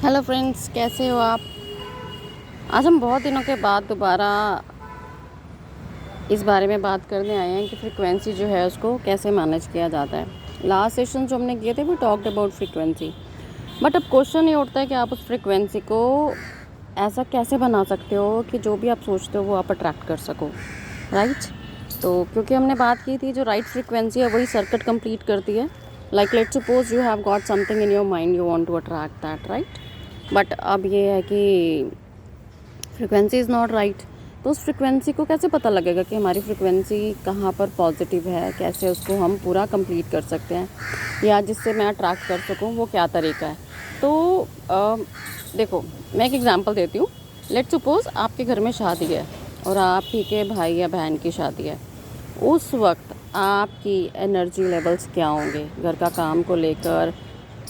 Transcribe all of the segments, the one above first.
Hello friends, कैसे हो आप। आज हम बहुत दिनों के बाद दोबारा इस बारे में बात करने आए हैं कि फ्रीक्वेंसी जो है उसको कैसे मैनेज किया जाता है। लास्ट सेशन जो हमने किए थे वो टॉक्ड अबाउट फ्रीक्वेंसी, बट अब क्वेश्चन ये उठता है कि आप उस फ्रीक्वेंसी को ऐसा कैसे बना सकते हो कि जो भी आप सोचते हो वो आप अट्रैक्ट कर सको, राइट। तो क्योंकि हमने बात की थी जो राइट फ्रीक्वेंसी है वही सर्किट कंप्लीट करती है। Like let's suppose you have got something in your mind, you want to attract that, right. But अब ये है कि फ्रिक्वेंसी इज़ नॉट राइट। तो उस फ्रिक्वेंसी को कैसे पता लगेगा कि हमारी फ्रिक्वेंसी कहाँ पर पॉजिटिव है, कैसे उसको हम पूरा कंप्लीट कर सकते हैं या जिससे मैं अट्रैक्ट कर सकूँ, वो क्या तरीका है। तो देखो, मैं एक एग्जांपल देती हूँ। लेट्स सपोज आपके घर में शादी है और आप ही के भाई या बहन की शादी है। उस वक्त आपकी एनर्जी लेवल्स क्या होंगे, घर का काम को लेकर,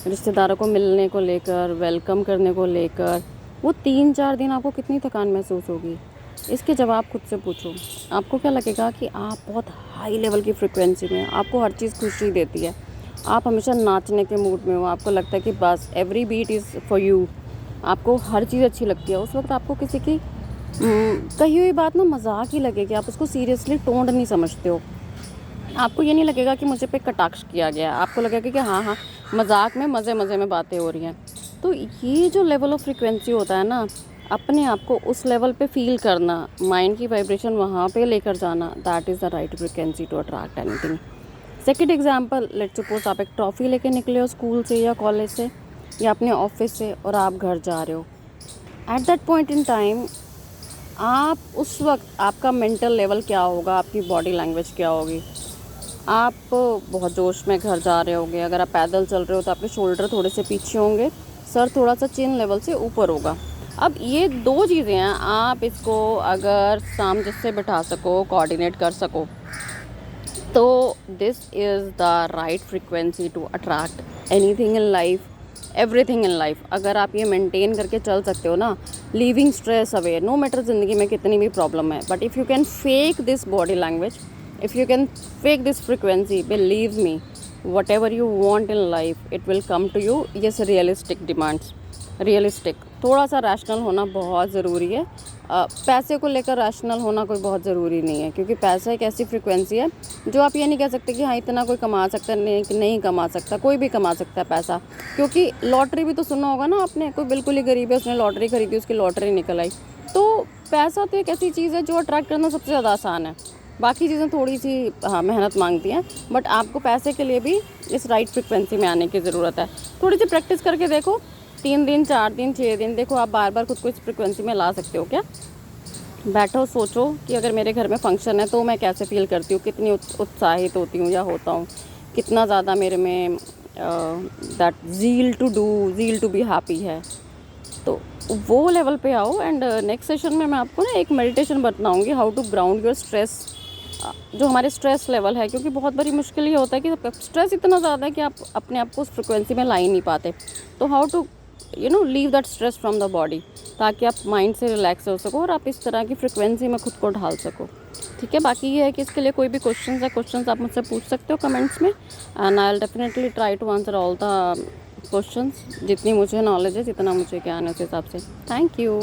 रिश्तेदारों को मिलने को लेकर, वेलकम करने को लेकर। वो 3-4 दिन आपको कितनी थकान महसूस होगी, इसके जवाब खुद से पूछो। आपको क्या लगेगा कि आप बहुत हाई लेवल की फ्रिक्वेंसी में, आपको हर चीज़ खुशी देती है, आप हमेशा नाचने के मूड में हो, आपको लगता है कि बस every beat is for you, आपको हर चीज़ अच्छी लगती है। उस वक्त आपको किसी की कही हुई बात ना मजाक ही लगेगी, आप उसको सीरियसली टोंड नहीं समझते हो। आपको ये नहीं लगेगा कि मुझे पे कटाक्ष किया गया है, आपको लगेगा कि हाँ हाँ मजाक में मज़े मज़े में बातें हो रही हैं। तो ये जो लेवल ऑफ फ्रीक्वेंसी होता है ना, अपने आप को उस लेवल पे फील करना, माइंड की वाइब्रेशन वहाँ पे लेकर जाना, that is the right frequency to attract anything. Second example, let's suppose आप एक ट्रॉफ़ी लेके निकले हो स्कूल से या कॉलेज से या अपने ऑफिस से और आप घर जा रहे हो। At that point in time आप उस वक्त आपका मेंटल लेवल क्या होगा, आपकी बॉडी लैंग्वेज क्या होगी। आप बहुत जोश में घर जा रहे होंगे, अगर आप पैदल चल रहे हो तो आपके शोल्डर थोड़े से पीछे होंगे, सर थोड़ा सा चिन लेवल से ऊपर होगा। अब ये दो चीज़ें हैं, आप इसको अगर सामंजस्य से बिठा सको, कोऑर्डिनेट कर सको, तो this is the right frequency to attract anything in life, everything in life. अगर आप ये मेंटेन करके चल सकते हो ना, leaving stress away, no matter ज़िंदगी में कितनी भी प्रॉब्लम है, but if you can fake this body language, if you can fake this frequency, believe me, whatever you want in life it will come to you। yes, realistic demands, realistic, थोड़ा सा rational होना बहुत ज़रूरी है। पैसे को लेकर rational होना कोई बहुत ज़रूरी नहीं है, क्योंकि पैसा एक ऐसी फ्रिक्वेंसी है जो आप ये नहीं कह सकते कि हाँ इतना कोई कमा सकता है, नहीं कमा सकता, कोई भी कमा सकता है पैसा। क्योंकि लॉटरी भी तो सुना होगा ना आपने, कोई बिल्कुल ही गरीब है, उसने लॉटरी खरीदी, उसकी लॉटरी निकल आई। तो पैसा तो एक ऐसी चीज़ है जो अट्रैक्ट करना सबसे ज़्यादा आसान है, बाकी चीज़ें थोड़ी सी हाँ मेहनत मांगती हैं, बट आपको पैसे के लिए भी इस राइट फ्रिक्वेंसी में आने की ज़रूरत है। थोड़ी सी प्रैक्टिस करके देखो, 3 दिन 4 दिन 6 दिन, देखो आप बार बार खुद को इस फ्रिक्वेंसी में ला सकते हो क्या। बैठो, सोचो कि अगर मेरे घर में फंक्शन है तो मैं कैसे फील करती हूँ, कितनी उत्साहित होती हूँ या होता हूँ, कितना ज़्यादा मेरे में that zeal to be happy है। तो वो लेवल पे आओ। एंड नेक्स्ट सेशन में मैं आपको ना एक मेडिटेशन बताऊँगी, how to ground your stress, जो हमारे स्ट्रेस लेवल है। क्योंकि बहुत बड़ी मुश्किल ये होता है कि स्ट्रेस इतना ज़्यादा है कि आप अपने आप को उस फ्रिक्वेंसी में ला ही नहीं पाते। तो how to leave that stress from the body, ताकि आप माइंड से रिलैक्स हो सको और आप इस तरह की फ्रिक्वेंसी में खुद को ढाल सको। ठीक है, बाकी ये है कि इसके लिए कोई भी क्वेश्चंस आप मुझसे पूछ सकते हो कमेंट्स में, and I will definitely try to answer all the questions, जितनी मुझे नॉलेज है, जितना मुझे ज्ञान है उस हिसाब से। Thank you.